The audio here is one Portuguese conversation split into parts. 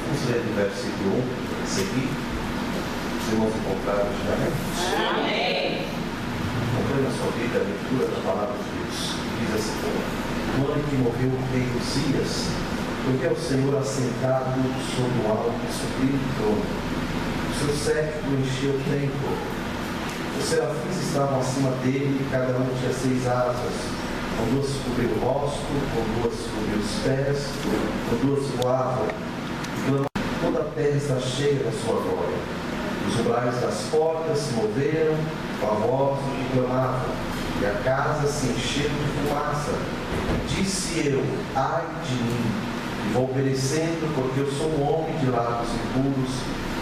Vamos ler do versículo 1 a seguir. Os irmãos encontraram já, amém? Acompanhe na sua vida a leitura da palavra de Deus. Diz assim: no ano que morreu o rei Uzias, porque é o Senhor assentado sobre o alto e sublime trono. O seu séquito encheu o templo. Os serafins estavam acima dele, e cada um tinha 6 asas. Com 2 cobriu o rosto, com 2 cobriu os pés, com 2 voavam. Toda a terra está cheia da sua glória. Os umbrais das portas se moveram com a voz que clamavam, e a casa se encheu de fumaça. Disse eu: ai de mim, e vou perecendo, porque eu sou um homem de lábios impuros,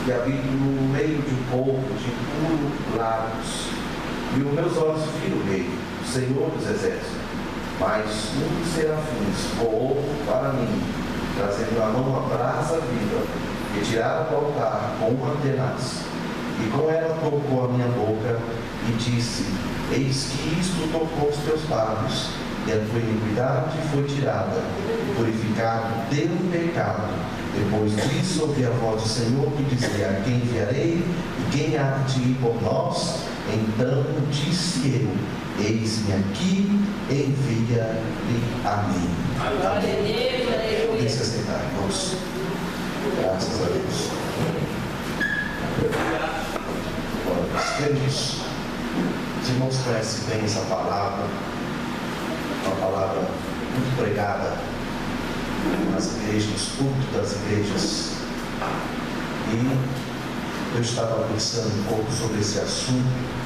e habito no meio de um povo de impuros lábios. E os meus olhos viram o Rei, o Senhor dos Exércitos. Mas um dos serafins voou para mim, trazendo na mão uma brasa viva, retirada do altar com uma tenaz. E com ela tocou a minha boca e disse: eis que isto tocou os teus lábios, e a tua iniquidade foi tirada, e purificado teu pecado. Depois disso ouvi a voz do Senhor que dizia: a quem enviarei, e quem há de ir por nós? Então disse eu: eis-me aqui, envia-me a mim. Glória a Deus, aleluia. Podem se assentar, irmãos. Graças a Deus. Agora, nós temos, os irmãos conhecem bem essa palavra, uma palavra muito pregada nas igrejas, nos cultos das igrejas. E eu estava pensando um pouco sobre esse assunto.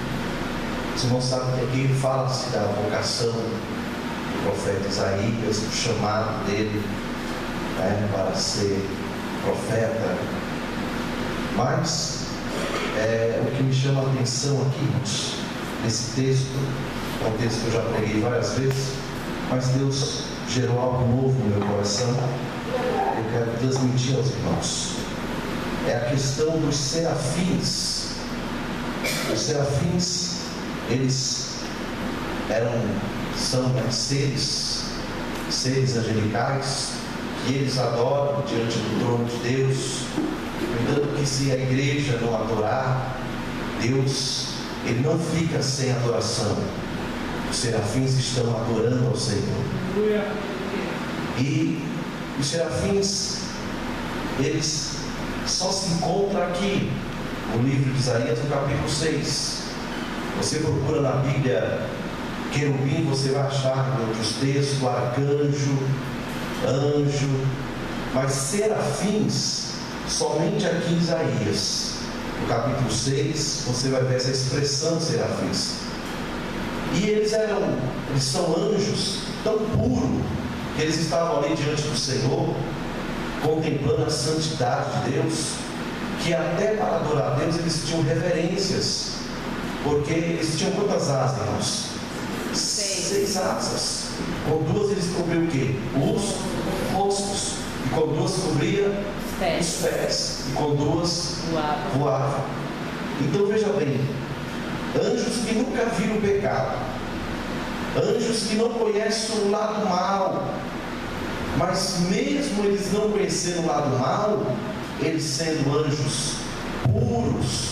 Os irmãos sabem que aqui fala-se da vocação do profeta Isaías, do chamado dele, para ser profeta. Mas o que me chama a atenção aqui, irmãos, nesse texto, é um texto que eu já preguei várias vezes, mas Deus gerou algo novo no meu coração. Eu quero transmitir aos irmãos. É a questão dos serafins. Os serafins, eles são seres angelicais, que eles adoram diante do trono de Deus. Lembrando que se a igreja não adorar Deus, ele não fica sem adoração. Os serafins estão adorando ao Senhor. E os serafins, eles só se encontram aqui no livro de Isaías, no capítulo 6. Você procura na Bíblia querubim, você vai achar em outros textos arcanjo, anjo, mas serafins somente aqui em Isaías, no capítulo 6, você vai ver essa expressão serafins. E eles são anjos tão puros, que eles estavam ali diante do Senhor, contemplando a santidade de Deus, que até para adorar a Deus eles tinham reverências, porque eles tinham quantas asas, irmãos? 6 asas. Com 2 eles cobriam o quê? Os rostos. E com 2 cobria os pés. E com 2 voavam. Então veja bem, anjos que nunca viram o pecado, anjos que não conhecem o lado mal, mas mesmo eles não conhecendo o lado mal, eles sendo anjos puros,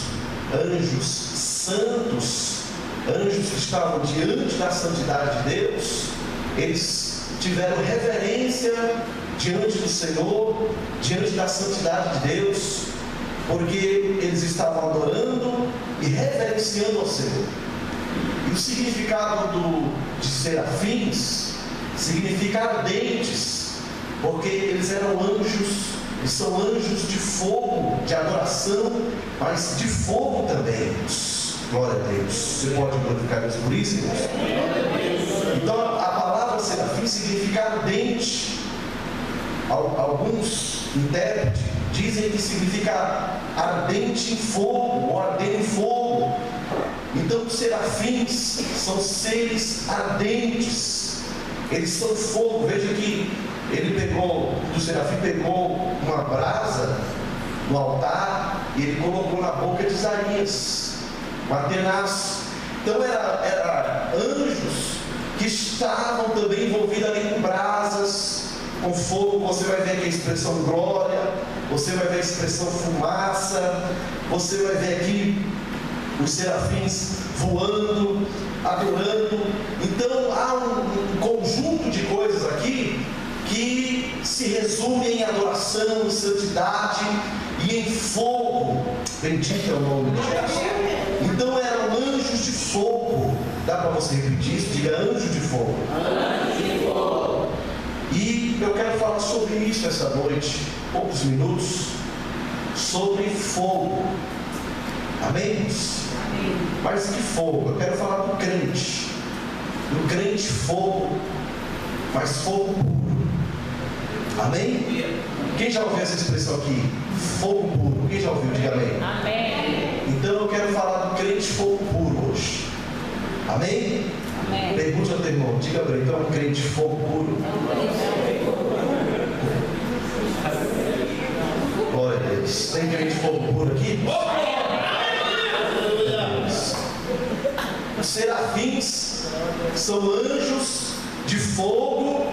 anjos santos, anjos que estavam diante da santidade de Deus, eles tiveram reverência diante do Senhor, diante da santidade de Deus, porque eles estavam adorando e reverenciando ao Senhor. E o significado de serafins significa ardentes, porque eles eram anjos, eles são anjos de fogo, de adoração, mas de fogo também. Glória a Deus. Você pode glorificar Deus por isso, irmãos? Então a palavra serafim significa ardente. Alguns intérpretes dizem que significa ardente em fogo, ou arder em fogo. Então os serafins são seres ardentes, eles são fogo. Veja que o serafim pegou uma brasa no altar e ele colocou na boca de Isaías, uma tenaz. Então era anjos que estavam também envolvidos ali com brasas, com fogo. Você vai ver aqui a expressão glória, você vai ver a expressão fumaça, você vai ver aqui os serafins voando, adorando. Então há um conjunto de coisas aqui que se resume em adoração, em santidade e em fogo. Bendito é o nome de Jesus. Então eram anjos de fogo. Dá para você repetir isso? Diga: anjo de fogo. Anjo de fogo. E eu quero falar sobre isso essa noite, poucos minutos, sobre fogo. Amém? Mas que fogo? Eu quero falar do crente. Do crente fogo, mas fogo puro. Amém? Quem já ouviu essa expressão aqui? Fogo puro. Quem já ouviu? Diga amém. Amém. Então eu quero falar do crente fogo puro hoje. Amém? Amém. Pergunte ao teu irmão. Diga para ele: então é um crente fogo puro. Glória a Deus. Tem crente fogo puro aqui? Os serafins são anjos de fogo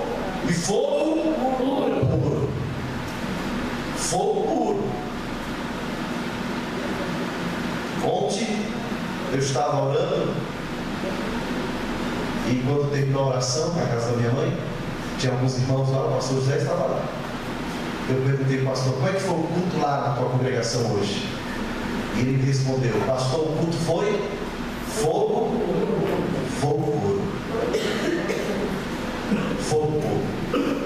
e fogo puro. Fogo puro. Ontem eu estava orando e quando terminou a oração na casa da minha mãe, tinha alguns irmãos lá, o pastor José estava lá. Eu perguntei ao pastor: como é que foi o culto lá na tua congregação hoje? E ele me respondeu: pastor, o culto foi fogo puro. Fogo puro.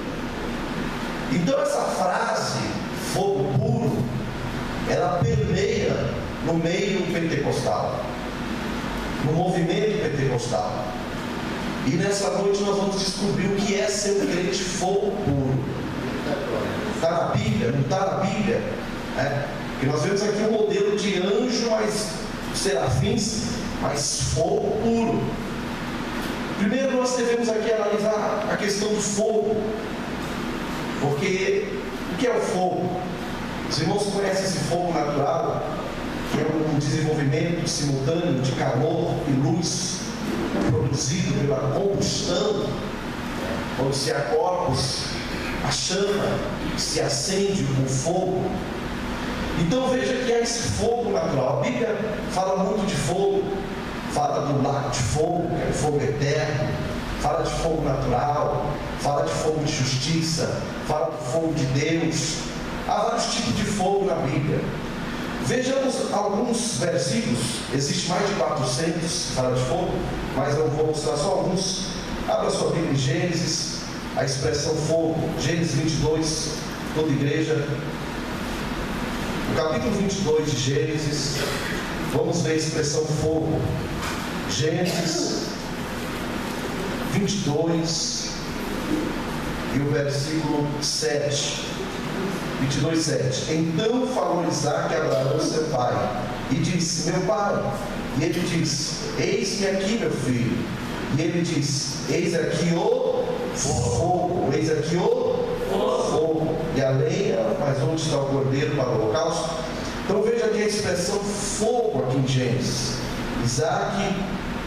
Então essa frase, fogo puro, ela permeia no meio pentecostal, no movimento pentecostal. E nessa noite nós vamos descobrir o que é ser um crente fogo puro. Está na Bíblia? Não está na Bíblia? Porque nós vemos aqui um modelo de anjo, mas serafins, mas fogo puro. Primeiro nós devemos aqui analisar a questão do fogo. Porque o que é o fogo? Os irmãos conhecem esse fogo natural, que é um desenvolvimento simultâneo de calor e luz produzido pela combustão, quando se há corpos, a chama se acende com fogo. Então veja que há esse fogo natural. A Bíblia fala muito de fogo, fala do lago de fogo, que é o fogo eterno, fala de fogo natural, fala de fogo de justiça, fala do fogo de Deus. Há vários tipos de fogo na Bíblia. Vejamos alguns versículos. Existe mais de 400 que fala de fogo, mas eu vou mostrar só alguns. Abra sua Bíblia em Gênesis, a expressão fogo, Gênesis 22, toda igreja. No capítulo 22 de Gênesis, vamos ver a expressão fogo. Gênesis 22 e o versículo 7. 22:7. Então falou Isaque a Abraão seu pai e disse: meu pai. E ele disse: eis-me aqui, meu filho. E ele disse: eis aqui o fogo, eis aqui o fogo e a lenha, mas onde está o cordeiro para o holocausto? Então veja aqui a expressão fogo aqui em Gênesis. Isaque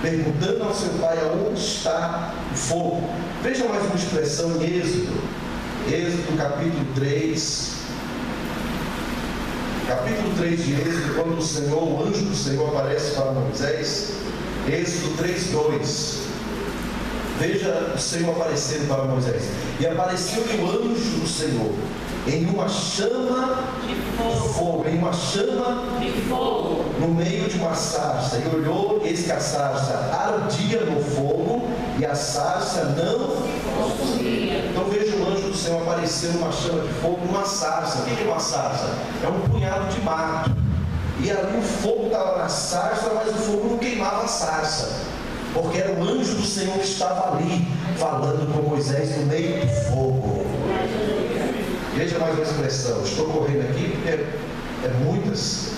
perguntando ao seu pai aonde está o fogo. Veja mais uma expressão em Êxodo capítulo 3. Capítulo 3 de Êxodo, quando o anjo do Senhor aparece para Moisés. Êxodo 3:2. Veja o Senhor aparecendo para Moisés. E apareceu-lhe o anjo do Senhor em uma chama de fogo, em uma chama de fogo, no meio de uma sarça. E olhou, eis que a sarça ardia no fogo, e a sarça não consumia. Então veja o anjo do Senhor aparecer numa chama de fogo, numa sarça. O que é uma sarça? É um punhado de mato. E ali o fogo estava na sarça, mas o fogo não queimava a sarça, porque era o anjo do Senhor que estava ali, falando com Moisés no meio do fogo. Veja mais uma expressão. Estou correndo aqui porque é muitas.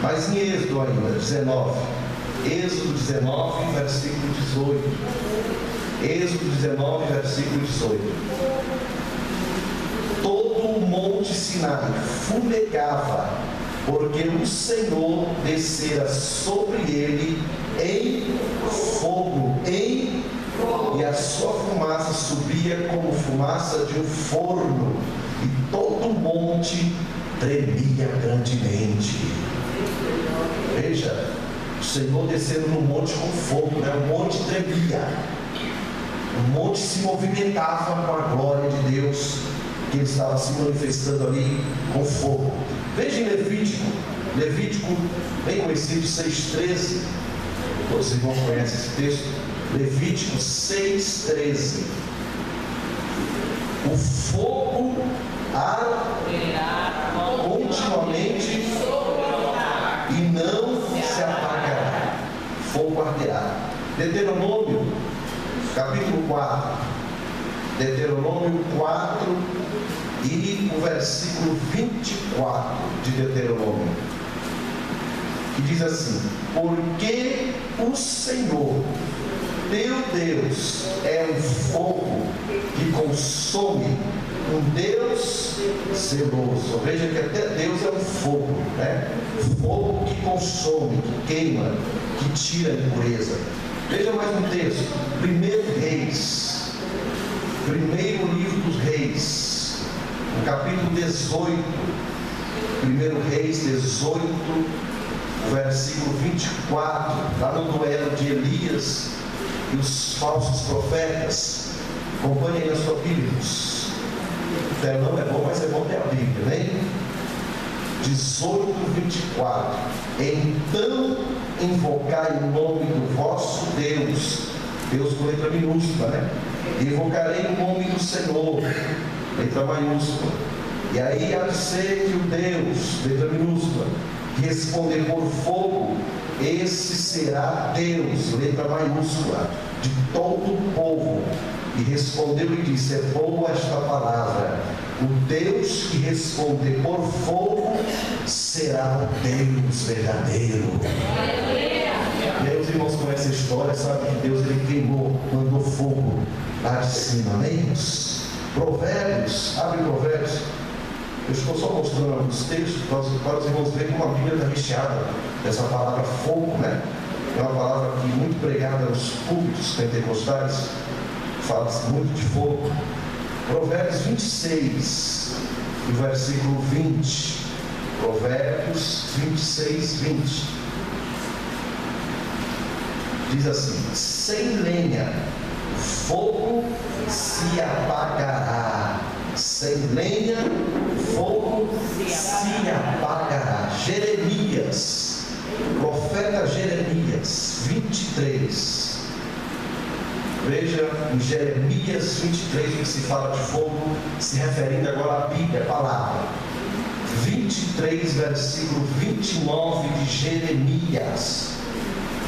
Mas em Êxodo ainda, 19. Êxodo 19, versículo 18. Êxodo 19, versículo 18. Todo o monte Sinai fumegava, porque o Senhor descera sobre ele em fogo, e a sua fumaça subia como fumaça de um forno, e todo o monte tremia grandemente. Veja, o Senhor descendo no monte com fogo, né? O monte tremia, o monte se movimentava com a glória de Deus, que ele estava se manifestando ali com fogo. Veja em Levítico, bem conhecido, 6,13. Todos os irmãos conhecem esse texto. Levítico 6,13. O fogo arderá continuamente e não se apagará. Fogo arderá. Deuteronômio, capítulo 4. Deuteronômio 4 e o versículo 24 de Deuteronômio, que diz assim: porque o Senhor teu Deus é um fogo que consome, um Deus zeloso. Veja que até Deus é um fogo, né? Fogo que consome, que queima, que tira a impureza. Veja mais um texto, 1 Reis, primeiro livro dos Reis, no capítulo 18, 1 Reis 18, versículo 24, lá no duelo de Elias e os falsos profetas. Acompanhe aí na sua Bíblia. O telão é bom, mas é bom ter a Bíblia, né? 18, 24. Então invocai o nome do vosso Deus, Deus com letra minúscula, né? Invocarei o nome do Senhor, letra maiúscula. E aí há de ser que o Deus, letra minúscula, que responder por fogo, esse será Deus, letra maiúscula, de todo o povo. E respondeu e disse: é boa esta palavra. O Deus que responder por fogo será o Deus verdadeiro. E aí os irmãos conhecem a história, sabem que Deus ele queimou, mandou fogo lá de cima, amém? Provérbios, abre Provérbios. Eu estou só mostrando alguns textos para os irmãos verem como a Bíblia está recheada dessa palavra fogo, né? É uma palavra que muito pregada nos púlpitos pentecostais, fala-se muito de fogo. Provérbios 26, o versículo 20. Provérbios 26, 20. Diz assim: sem lenha, o fogo se apagará. Sem lenha, o fogo se apagará. Jeremias, profeta Jeremias 23. Veja em Jeremias 23 o que se fala de fogo, se referindo agora à Bíblia, a palavra. 23, versículo 29 de Jeremias.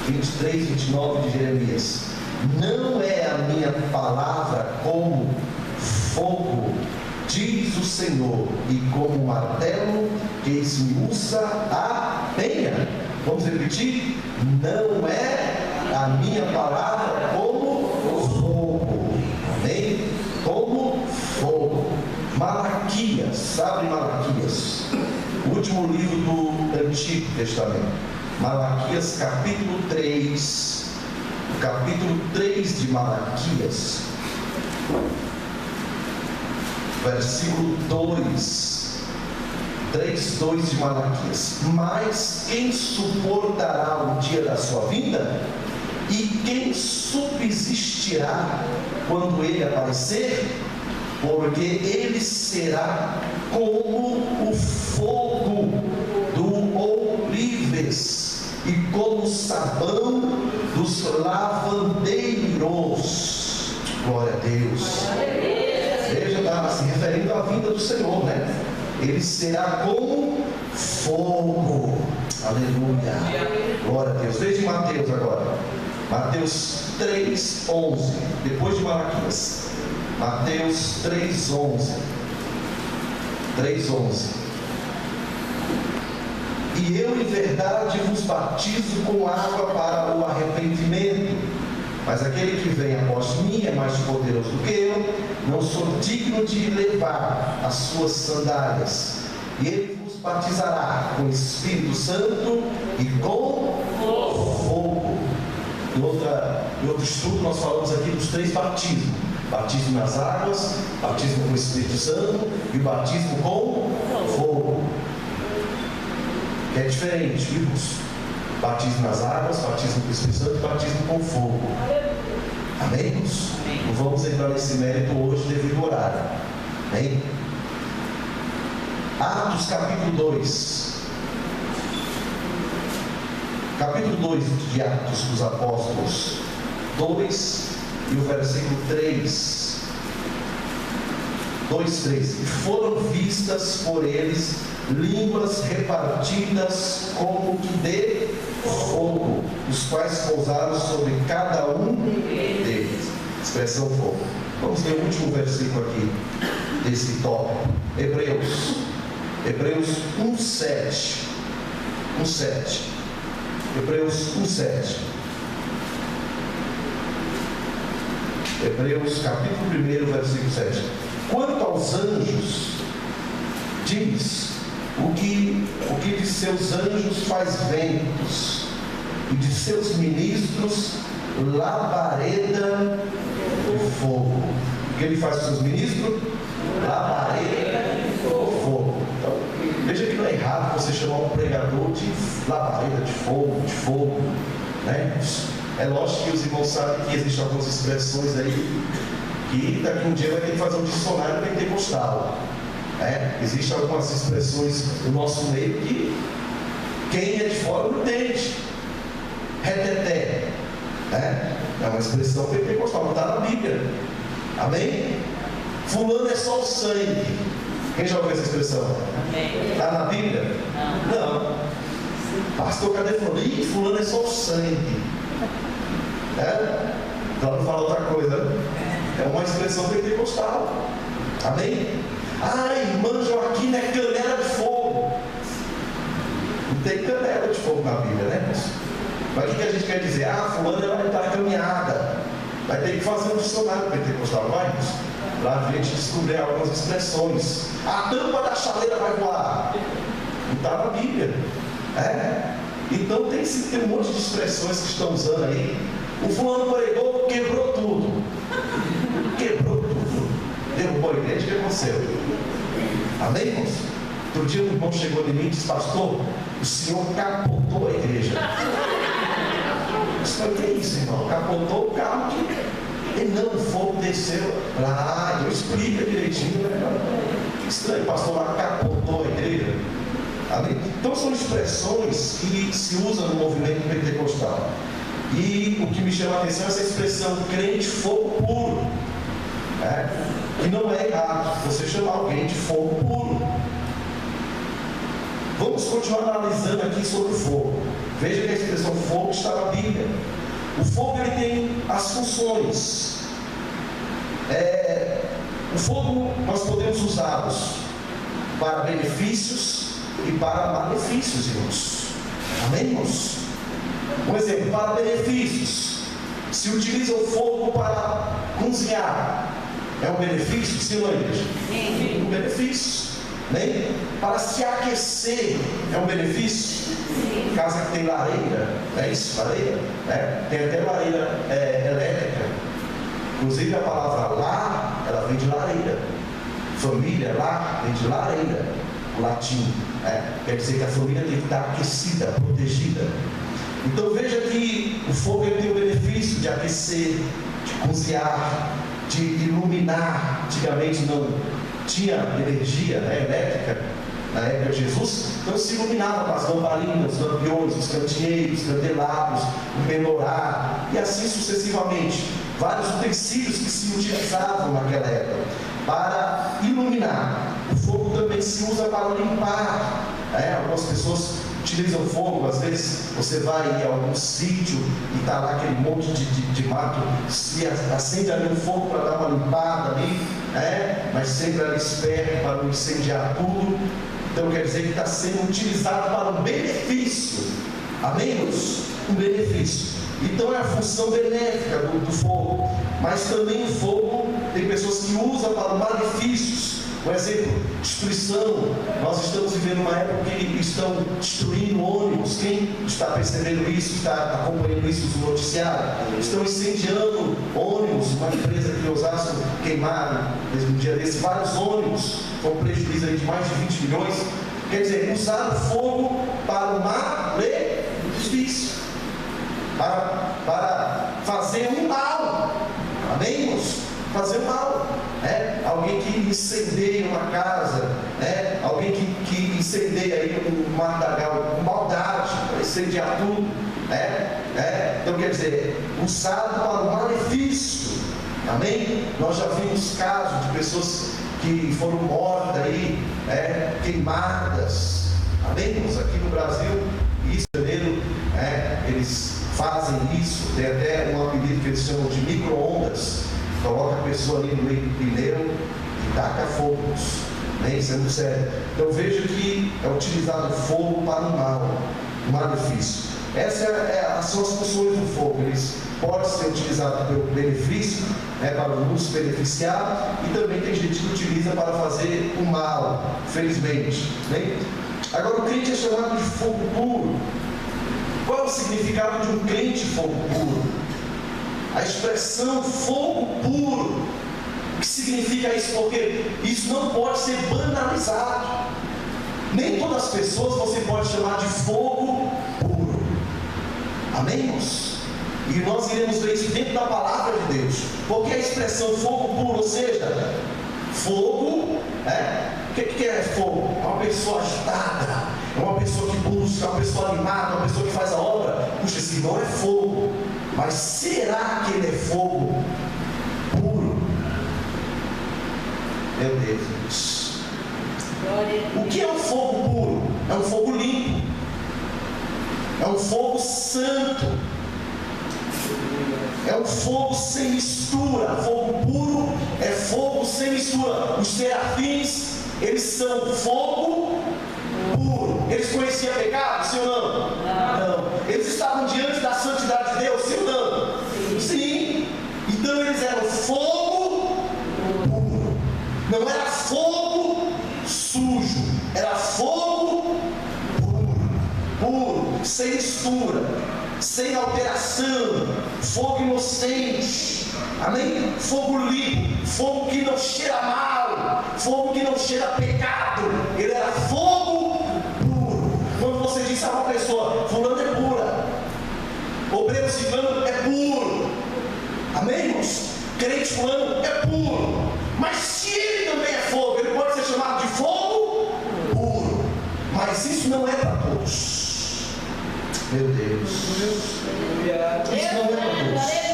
23, 29 de Jeremias. Não é a minha palavra como fogo, diz o Senhor, e como martelo que esmiuça a penha. Vamos repetir? Não é a minha palavra como fogo. Amém? Como fogo. Malaquias, abre Malaquias, o último livro do Antigo Testamento. Malaquias capítulo 3, o capítulo 3 de Malaquias, versículo 2, 3:2 de Malaquias. Mas quem suportará o dia da sua vinda? E quem subsistirá quando ele aparecer? Porque ele será como o fogo do ourives e como o sabão dos lavandeiros. Glória a Deus. Veja, está se referindo à vinda do Senhor, né? Ele será como fogo. Aleluia. Glória a Deus. Veja Mateus agora. Mateus 3:11. Depois de Malaquias. Mateus 3:11. 3:11. E eu em verdade vos batizo com água para o arrependimento, mas aquele que vem após mim é mais poderoso do que eu, não sou digno de levar as suas sandálias. E ele vos batizará com o Espírito Santo e com fogo. Em outro estudo nós falamos aqui dos 3 batismos: batismo nas águas, batismo com o Espírito Santo e o batismo com fogo. que é diferente, irmãos. Batismo nas águas, batismo com o Espírito Santo e batismo com fogo. Amém, irmãos? Não vamos entrar nesse mérito hoje devido ao horário. Amém? Atos capítulo 2. Capítulo 2 de Atos dos Apóstolos 2 e o versículo 3. 2:3. E foram vistas por eles línguas repartidas como que de fogo, os quais pousaram sobre cada um deles. Expressão fogo. Vamos ler o último versículo aqui desse tópico. Hebreus 1:7. Hebreus 1:7. Hebreus capítulo 1, versículo 7. Quanto aos anjos, diz: o que de seus anjos faz ventos, e de seus ministros labareda de fogo. O que ele faz com seus ministros? Labareda de fogo. Então, veja que não é errado você chamar um pregador de labareda de fogo, né? É lógico que os irmãos sabem que existem algumas expressões aí que daqui um dia vai ter que fazer um dicionário pentecostal. Existem algumas expressões no nosso meio que quem é de fora não entende. Reteté, é uma expressão pentecostal, não está na Bíblia. Amém? Fulano é só o sangue. Quem já ouviu essa expressão? Está na Bíblia? Não. Pastor, cadê fulano? Ih, fulano é só o sangue. Para não falar outra coisa, né? É uma expressão pentecostal. Amém? Irmã Joaquina é canela de fogo. Não tem canela de fogo na Bíblia, né? Mas o que a gente quer dizer? Fulano vai estar caminhada. Vai ter que fazer um dicionário pentecostal, vai? Para a gente descobrir algumas expressões. A tampa da chaleira vai voar. Não está na Bíblia. Então tem um monte de expressões que estão usando aí. O fulano pregou, quebrou tudo. Derrubou a igreja, o que aconteceu? Amém, irmãos? Outro dia um irmão chegou em mim e disse: pastor, o senhor capotou a igreja. Eu disse: o que é isso, irmão? Capotou o carro que... E não, o fogo desceu. Eu explico direitinho, né? Que estranho, pastor, lá capotou a igreja. Amém? Então são expressões que se usam no movimento pentecostal. E o que me chama a atenção é essa expressão crente fogo puro. Que não é errado você chamar alguém de fogo puro. Vamos continuar analisando aqui sobre o fogo. Veja que a expressão fogo está na Bíblia. O fogo ele tem as funções. O fogo nós podemos usá-los para benefícios e para malefícios, irmãos. Amém, irmãos? Um exemplo, para benefícios. Se utiliza o fogo para cozinhar, é um benefício? Sim, não é, igreja? Sim. Um benefício. Né? Para se aquecer, é um benefício? Sim. Casa que tem lareira, é isso? Lareira? Tem até lareira elétrica. Inclusive a palavra lar, ela vem de lareira. Família, lar, vem de lareira. O latim. Quer dizer que a família tem que estar aquecida, protegida. Então veja que o fogo ele tem o benefício de aquecer, de cozinhar, de iluminar. Antigamente não tinha energia elétrica na época de Jesus, então se iluminava com as lamparinas, os lampiões, os candeeiros, os candelabros, o menorá e assim sucessivamente. Vários utensílios que se utilizavam naquela época para iluminar. O fogo também se usa para limpar. Algumas pessoas utilizam fogo, às vezes você vai em algum sítio e está lá aquele monte de mato, se acende ali um fogo para dar uma limpada ali, mas sempre ali esperto para não incendiar tudo. Então quer dizer que está sendo utilizado para um benefício. Amém, irmãos? Um benefício. Então é a função benéfica do fogo. Mas também o fogo tem pessoas que usam para malefícios. Por exemplo, destruição. Nós estamos vivendo uma época que estão destruindo ônibus. Quem está percebendo isso, está acompanhando isso no noticiário? Estão incendiando ônibus. Uma empresa que Osasco queimaram, no dia desse, vários ônibus, com um prejuízo aí de mais de 20 milhões. Quer dizer, usar o fogo para o malefício, para fazer um mal. Amém, irmãos? Fazer um mal. Alguém que incendeia uma casa, alguém que incendeia aí um matagal com maldade, para incendiar tudo. Então quer dizer, usado para o malefício. Amém? Nós já vimos casos de pessoas que foram mortas aí, queimadas. Amém, irmãos? Aqui no Brasil, Rio de Janeiro, eles fazem isso. Tem até um apelido que eles chamam de micro-ondas. Coloca a pessoa ali no meio do pneu e taca fogo. Isso é muito sério. Então veja que é utilizado fogo para o mal, o malefício. Essas são as funções do fogo. Eles podem ser utilizados pelo benefício, para nos beneficiar, e também tem gente que utiliza para fazer o mal, felizmente. Agora, o crente é chamado de fogo puro. Qual é o significado de um crente fogo puro? A expressão fogo puro, o que significa isso? Porque isso não pode ser banalizado. Nem todas as pessoas você pode chamar de fogo puro. Amém, irmãos? E nós iremos ver isso dentro da palavra de Deus. Porque a expressão fogo puro, ou seja, fogo, o que é fogo? É uma pessoa agitada, é uma pessoa que busca, é uma pessoa animada, uma pessoa que faz a obra. Puxa, esse irmão é fogo. Mas será que ele é fogo puro? Meu Deus. O que é um fogo puro? É um fogo limpo. É um fogo santo. É um fogo sem mistura. Fogo puro é fogo sem mistura. Os serafins, eles são fogo puro. Eles conheciam pecado, sim ou não? Não. Eles estavam diante da santidade de Deus, sim ou não? Sim. Então eles eram fogo puro. Não era fogo sujo. Era fogo puro, sem mistura, sem alteração, fogo inocente. Amém? Fogo limpo, fogo que não cheira mal, fogo que não cheira pecado. Ele era fogo puro. Quando você diz a uma pessoa, fulano é pura, obreiro ciclano é puro. Amém, irmãos? Crente fulano é puro. Mas se ele também é fogo, ele pode ser chamado de fogo puro. Mas isso não é para todos. Meu Deus. Isso não é para todos.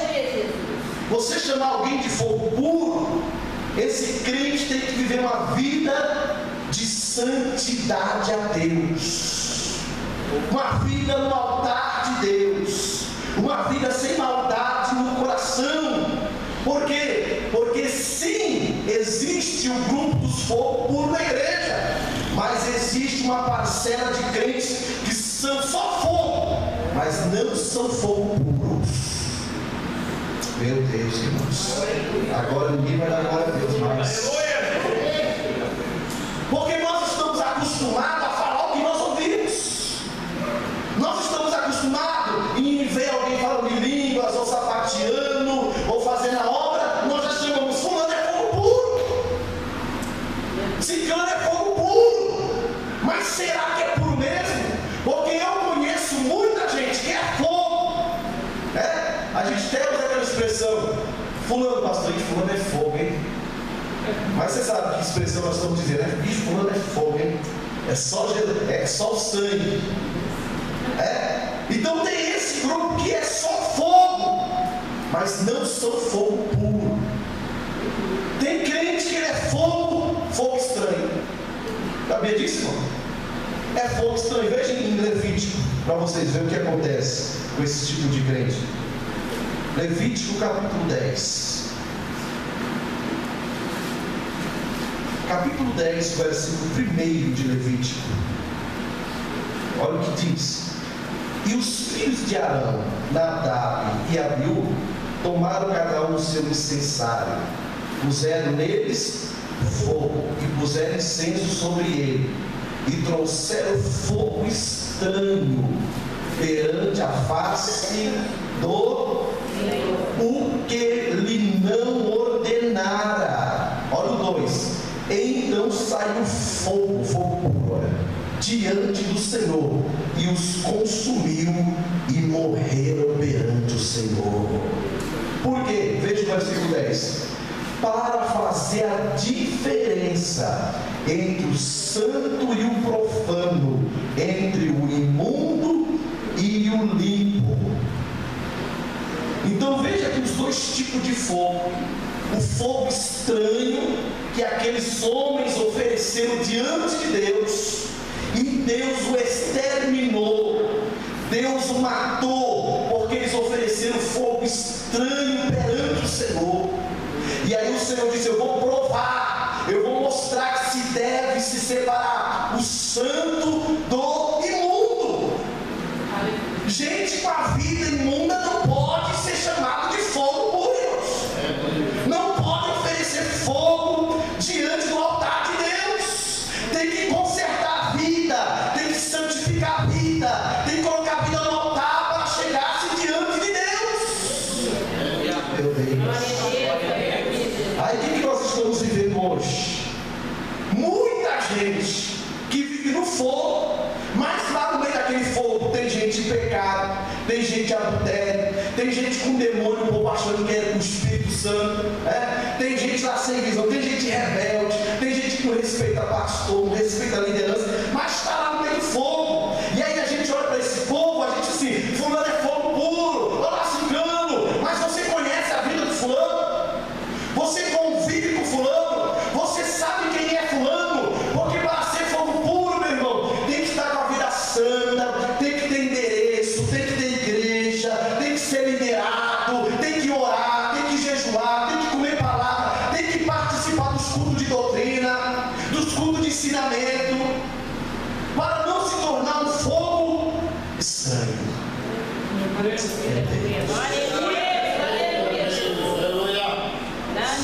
Você chamar alguém de fogo puro, esse crente tem que viver uma vida de santidade a Deus, uma vida no altar de Deus, uma vida sem maldade no coração. Por quê? Porque sim, existe o grupo dos fogos puros na igreja, mas existe uma parcela de crentes que são só fogo, mas não são fogo puros. Meu Deus, irmãos. Agora ninguém vai dar glória a Deus mais. Porque nós estamos acostumados a falar o que nós ouvimos. Nós estamos acostumados em ver alguém falando em línguas, ou sapateando, ou fazendo a obra. Nós já chamamos, fulano é fogo puro, ciclano é fogo puro. Mas será que é puro mesmo? Porque eu conheço muita gente que é fogo. A gente tem aquela expressão, fulano, pastor, fulano é fogo, hein? Mas você sabe que expressão nós estamos dizendo, né? Bicho, fulano é fogo, hein? É só o sangue. Então tem esse grupo que é só fogo, mas não são fogo puro. Tem crente que é fogo estranho. Sabia disso, irmão? É fogo estranho. Veja em Levítico, para vocês verem o que acontece com esse tipo de crente. Levítico capítulo 10. Capítulo 10, versículo 1 de Levítico. Olha o que diz. E os filhos de Arão, Nadab e Abiú, tomaram cada um o seu incensário, puseram neles fogo e puseram incenso sobre ele, e trouxeram fogo estranho perante a face do o que lhe não ordenara. Olha o 2. Então saiu fogo puro. diante do Senhor e os consumiu e morreram perante o Senhor. Por quê? Veja o versículo 10. Para fazer a diferença entre o santo e o profano, entre o imundo e o limpo. Então veja aqui os dois tipos de fogo. O fogo estranho que aqueles homens ofereceram diante de Deus, e Deus o exterminou, Deus o matou, porque eles ofereceram fogo estranho perante o Senhor. E aí o Senhor disse: eu vou provar, eu vou mostrar que se deve se separar o santo do imundo. Gente com a vida imunda não pode ser chamado de fogo por Deus. Não pode oferecer fogo diante do altar de Deus. Tem que consertar a vida, tem que santificar a vida, tem que colocar a vida no altar para chegar-se diante de Deus. Meu Deus. Aí o que nós estamos vivendo hoje? Muita gente que vive no fogo, mas lá no meio daquele fogo tem gente em pecado, tem gente adultério, tem gente com demônio, o povo achando que é o Espírito Santo, tem gente lá sem visão, tem gente rebelde, tem gente que não respeita pastor, não respeita a liderança, mas está lá no meio do fogo. E aí a gente olha para esse fogo, a gente diz assim: fulano é fogo puro, olha lá ciclano. Mas você conhece a vida do fulano? Você convive com fulano? Você sabe quem é fulano? Porque para ser fogo puro, meu irmão, tem que estar com a vida santa, tem que ter endereço, tem que ter igreja, tem que ser liderado, tem que orar, tem que jejuar, tem que comer palavra, tem que participar dos cultos de doutrina, dos cultos de ensinamento, para não se tornar um fogo estranho.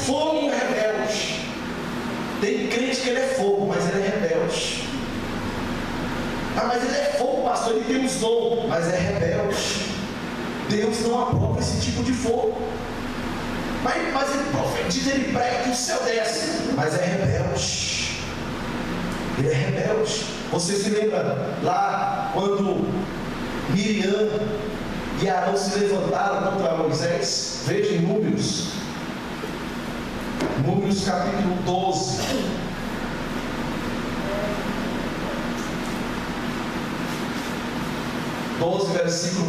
Fogo rebelde. Tem crente que ele é fogo, mas ele é rebelde. Ah, mas ele é fogo, pastor, ele tem uns dons, mas é rebelde. Deus não aprova esse tipo de fogo. Mas ele profetiza, ele prega que o céu desce, mas é rebelde. Ele é rebelde. Você se lembra lá quando Miriam e Arão se levantaram contra Moisés? Veja em Números capítulo 12. Versículo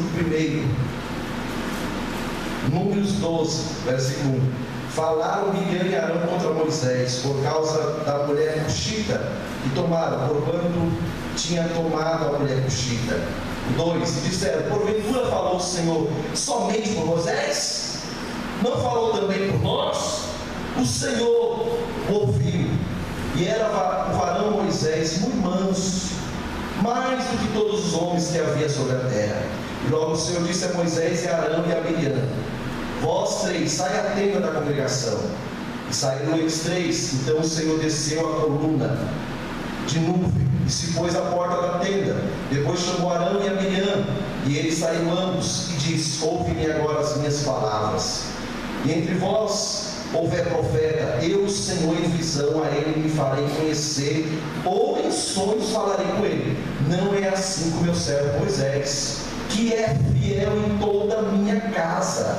1. Números 12, versículo 1. Falaram Miriam e Arão contra Moisés por causa da mulher cuxita que tomaram, porquanto tinha tomado a mulher cuxita. 2. Disseram: porventura falou o Senhor somente por Moisés? Não falou também por nós? O Senhor ouviu, e era o varão Moisés muito manso, mais do que todos os homens que havia sobre a terra. E logo o Senhor disse a Moisés e a Arão e a Miriam: vós três, sai à tenda da congregação. E saíram eles três. Então o Senhor desceu a coluna de nuvem e se pôs à porta da tenda. Depois chamou Arão e a Miriam, e eles saíram ambos e disse: ouve-me agora as minhas palavras. E entre vós houver profeta, eu, Senhor, em visão a ele me farei conhecer, ou em sonhos falarei com ele. Não é assim com meu servo Moisés, que é fiel em toda a minha casa.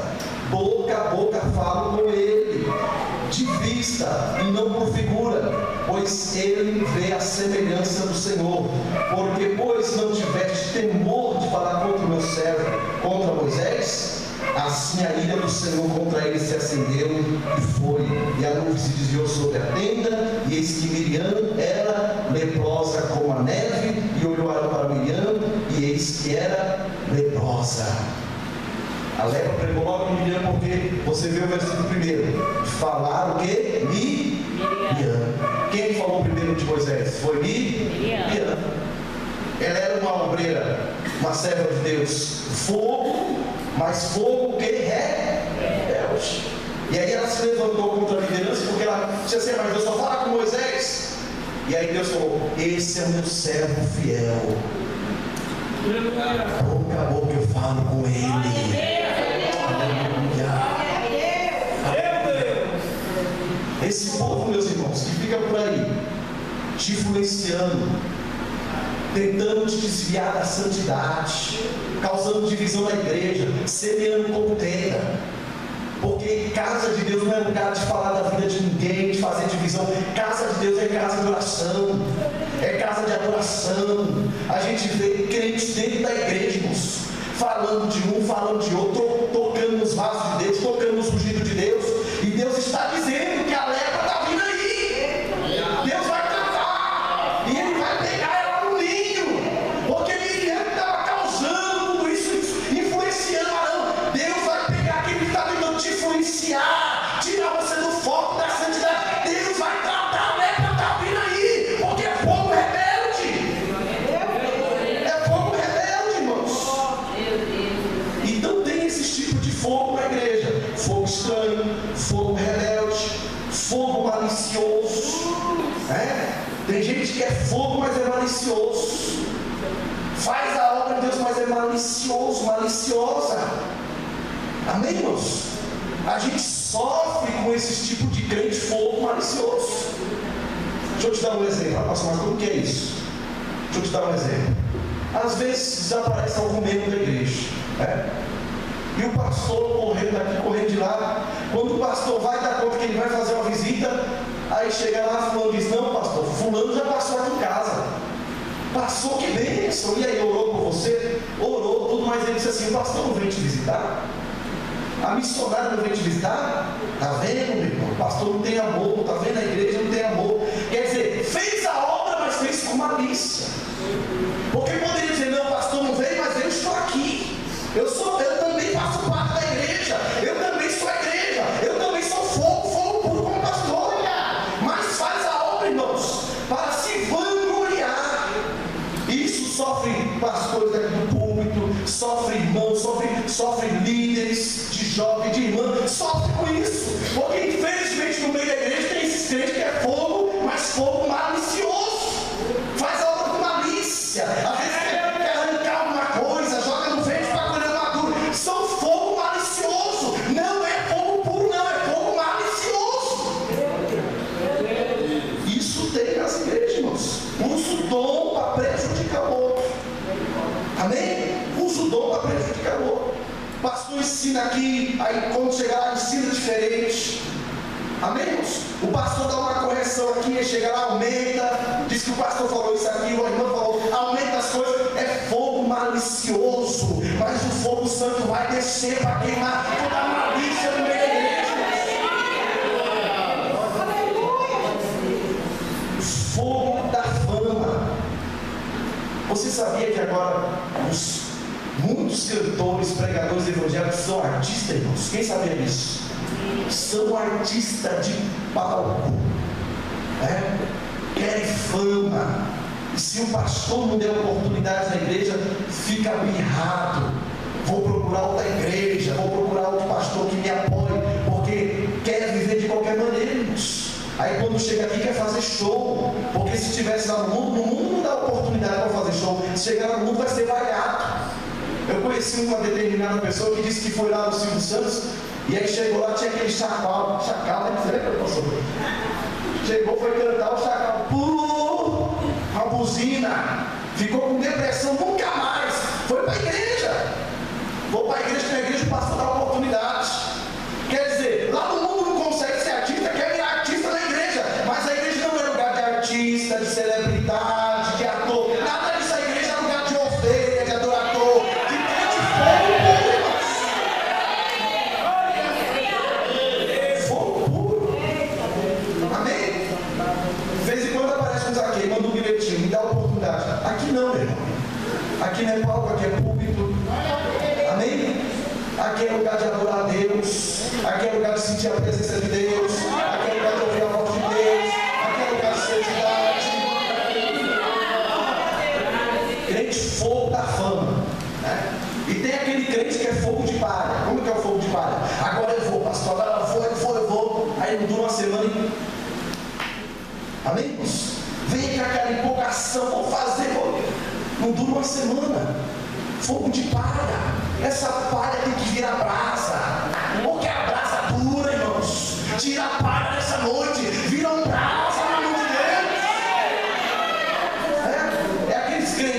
Boca a boca falo com ele, de vista e não por figura, pois ele vê a semelhança do Senhor. Porque pois não tiveste temor de falar contra o meu servo, contra Moisés, assim a ira do Senhor contra ele se acendeu e foi, e a nuvem se desviou sobre a tenda, e eis que Miriam era leprosa como a neve, e olhou Arão para Miriam, e eis que era leprosa. A lepra pregou logo em Miriam, porque você vê o versículo primeiro, falar o que? Miriam. Quem falou primeiro de Moisés? Foi Miriam. Ela era uma obreira, uma serva de Deus, fogo, mas fogo que rebelde. E aí ela se levantou contra a liderança, porque ela disse assim: mas Deus só fala com Moisés. E aí Deus falou: esse é o meu servo fiel, boca a boca eu falo com ele. Esse povo, meus irmãos, que fica por aí te influenciando, tentando te desviar da santidade, causando divisão na igreja, semeando contenda. Porque casa de Deus não é lugar de falar da vida de ninguém, de fazer divisão. Casa de Deus é casa de oração, é casa de adoração. A gente vê crentes dentro da igreja, irmãos, falando de um, falando de outro, tocando nos vasos de Deus, tocando nos ungidos de Deus. E Deus está dizendo que a lepra está vindo aí. Deus vai tratar, e Ele vai pegar ela no ninho, porque ele estava causando tudo isso, influenciando Arão. Deus vai pegar aquele que está tentando te influenciar, tirar você do foco da santidade. Deus vai tratar, a lepra está vindo aí, porque é fogo rebelde. É fogo rebelde, irmãos. Então tem esse tipo de fogo na igreja: fogo estranho, fogo rebelde, fogo malicioso. Tem gente que é fogo, mas é malicioso. Faz a obra de Deus, mas é malicioso, maliciosa. Amém, irmãos? A gente sofre com esse tipo de crente fogo malicioso. Deixa eu te dar um exemplo. Pastor, mas como que é isso? Deixa eu te dar um exemplo. Às vezes desaparece algum membro da igreja, e o pastor correndo daqui, correndo de lá. Quando o pastor vai dar conta que ele vai fazer uma visita, aí chega lá, fulano diz: não, pastor, fulano já passou aqui em casa. Passou, que bênção. E aí, orou por você? Orou, tudo. Mas ele disse assim: o pastor não vem te visitar? A missionária não vem te visitar? Está vendo, meu irmão? O pastor não tem amor. Está vendo? A igreja não tem amor. Quer dizer, fez a obra, mas fez com malícia. Porque poderia dizer: não, o pastor não veio, mas eu estou aqui. Eu também faço parte da igreja. Eu também sou a igreja. Eu também sou fogo puro como pastor. Mas faz a obra, irmãos, para se vangloriar. Isso sofre pastores daqui do púlpito, sofre irmãos, sofre líderes de jovem, de irmã, sofre com isso. Porque infelizmente no meio da igreja tem esses crentes que é fogo, mas fogo malicioso. Faz a obra com malícia. Às vezes quer arrancar alguma coisa, joga no vento para colher maduro. São fogo malicioso. Não é fogo puro, não, é fogo malicioso. Isso tem nas igrejas, irmãos. Usa o dom para prejudicar o outro. Amém? Usa o dom para prejudicar o outro. O pastor ensina aqui, aí quando chegar lá ensina diferente. Amém, irmãos? O pastor dá uma correção aqui, ele chega lá, aumenta, diz que o pastor falou isso aqui, o irmão falou, aumenta as coisas. É fogo malicioso, mas o fogo santo vai descer para queimar toda a malícia no meio da igreja. Fogo da fama. Você sabia que agora muitos cantores, pregadores evangélicos são artistas, irmãos? Quem sabia disso? São artistas de palco, querem fama. E se o pastor não der oportunidade na igreja, fica mirrado. Vou procurar outra igreja, vou procurar outro pastor que me apoie, porque quer viver de qualquer maneira, irmãos. Aí quando chega aqui quer fazer show, porque se estivesse lá no mundo não dá oportunidade para fazer show. Se chegar lá no mundo vai ser vaiado. Eu conheci uma determinada pessoa que disse que foi lá no Silvio Santos, e aí chegou lá, tinha aquele chacal, pastor? Chegou, foi cantar o chacal, uma buzina, ficou com depressão, nunca mais, foi para a igreja. Vou para a igreja, que na igreja o pastor dá oportunidade. Quer dizer, lá no mundo não consegue ser artista, quer virar artista na igreja, mas a igreja não é lugar de artista, de celebridade, de ator, nada disso. A igreja é lugar de ovelha, de adorador, de crente fogo puro. Amém? De vez em quando aparece uns aqui, manda um bilhetinho, me dá oportunidade. Aqui não, meu irmão. Aqui não é palco, aqui é púlpito. Amém? Aqui é lugar de adorar a Deus. Aqui é lugar de sentir a presença de Deus. Aqui é lugar de ouvir a voz de Deus. Aqui é lugar de santidade. Crente fogo da fama, E tem aquele crente que é fogo de palha. Como que é o fogo de palha? Agora eu vou, pastor, agora eu vou. Aí não dura uma semana e... Amém, irmãos? Vem com aquela empolgação, vou fazer, não dura uma semana. Fogo de palha. Essa palha tem que virar brasa. Porque a brasa dura, irmãos. Tira a palha nessa noite, vira um brasa na mão de Deus. É aqueles crentes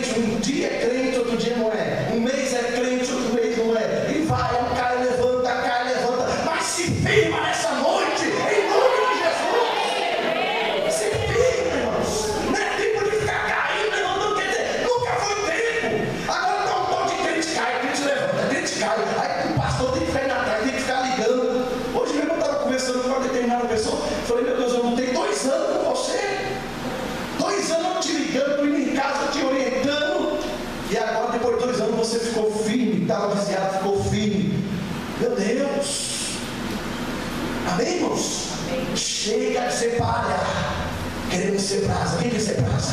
ficou firme, estava desviado, ficou firme. Meu Deus! Amém, irmãos? Amém. Chega de ser palha. Queremos ser brasa. Quem quer ser brasa?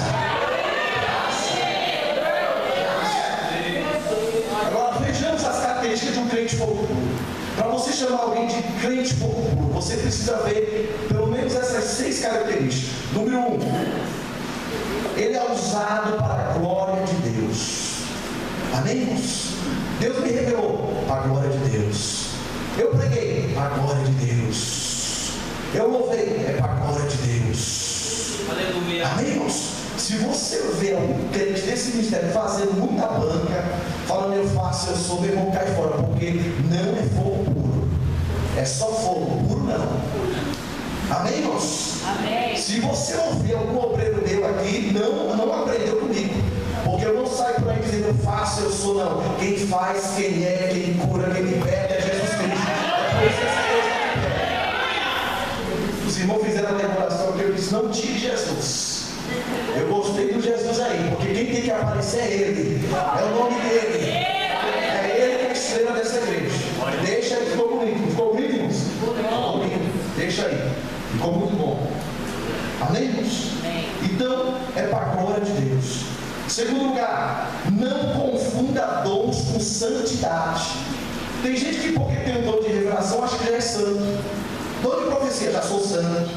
Agora vejamos as características de um crente fogo puro. Para você chamar alguém de crente fogo puro, você precisa ver pelo menos essas 6 características. Número 1, ele é usado para a glória de Deus. Amém, irmãos? Deus me revelou para a glória de Deus. Eu preguei para a glória de Deus. Eu louvei, é para a glória de Deus. Aleluia. Amém, irmãos? Se você vê um crente desse ministério fazendo muita banca, falando eu faço, eu sou, meu irmão, cai fora, porque não é fogo puro. É só fogo puro, não. Amém, irmãos? Amém. Se você ouvir algum obreiro meu aqui, não aprendeu comigo. Porque eu não saio por aí dizendo eu faço, eu sou, não. Quem faz, quem é, quem cura, quem liberta é Jesus Cristo. É por isso que essa Deus está liberta. Os irmãos fizeram a decoração que eu disse, não tire Jesus. Eu gostei do Jesus aí, porque quem tem que aparecer é Ele. É o nome dEle. É Ele que é a estrela dessa igreja. Deixa aí, ficou bonito. Ficou bonito, irmãos? Ficou bonito. Deixa aí. Ficou muito bom. Amém, irmãos? Então, é para a glória de Deus. Segundo lugar, não confunda dons com santidade. Tem gente que porque tem um dom de revelação acha que já é santo. Dom de profecia, já sou santo.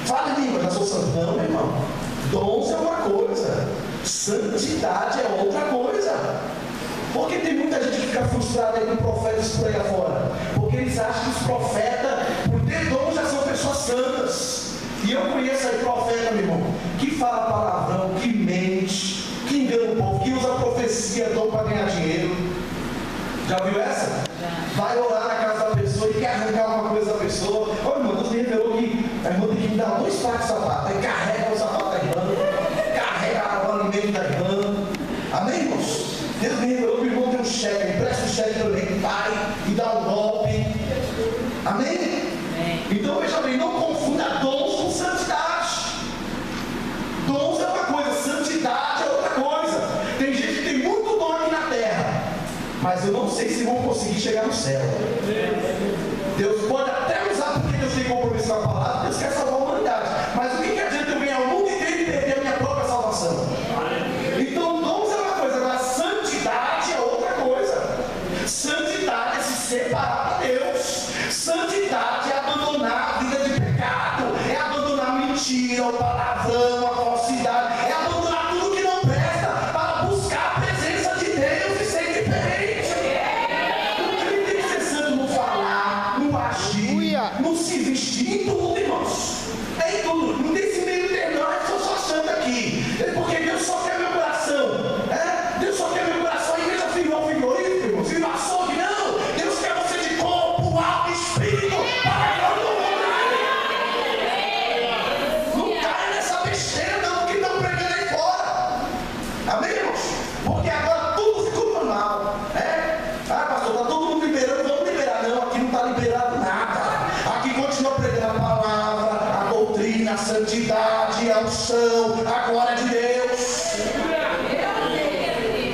Fala em língua, já sou santo. Não, meu irmão. Dons é uma coisa, santidade é outra coisa. Porque tem muita gente que fica frustrada aí com profetas por aí afora. Porque eles acham que os profetas, por ter dons, já são pessoas santas. E eu conheço aí profeta, meu irmão, que fala palavrão, que mente, que engana o povo, que usa profecia, dom para ganhar dinheiro. Já viu essa? Vai orar na casa da pessoa e quer arrancar uma coisa da pessoa. Olha, irmão, Deus me revelou que a irmã tem que me dar 2 pares de sapato. Aí carrega o sapato da irmã, carrega o alimento da irmã. Amém, irmãos? Deus me revelou que o irmão tem um cheque, empresta o cheque também, vai e dá um golpe. Amém? Então veja bem, não confunda dons com santidade. Dons é uma coisa, santidade é outra coisa. Tem gente que tem muito dom aqui na terra, mas eu não sei se vão conseguir chegar no céu. Deus pode até usar, porque Deus tem compromisso com a palavra, Deus quer salvar a humanidade. Mas o que adianta eu ganhar o mundo inteiro e perder a minha própria salvação? Então, dons é uma coisa, agora santidade é outra coisa. Santidade é se separar de Deus. Santidade é abandonar a vida de pecado, é abandonar a mentira, o palavrão, a falsidade, é abandonar tudo que não presta para buscar a presença de Deus e ser diferente. O crente tem que ser santo no falar, no agir, no se vestir, em tudo, irmãos. É em tudo. Não tem esse meio termo, não, eu sou só santo aqui. É porque Deus só quer meu coração. Deus só quer meu coração. A igreja virou frigorífico, irmãos. Virou açougue, não. Deus quer você de corpo, alma e espírito para a glória do mundo. Não caia nessa besteira, não, que estão pregando aí fora. Amém, irmãos? Porque agora tudo ficou normal. Pastor, está todo mundo liberando, vamos liberar. Não, aqui não está liberado nada. Aqui continua pregando a palavra, a doutrina, a santidade, a unção, a glória de Deus.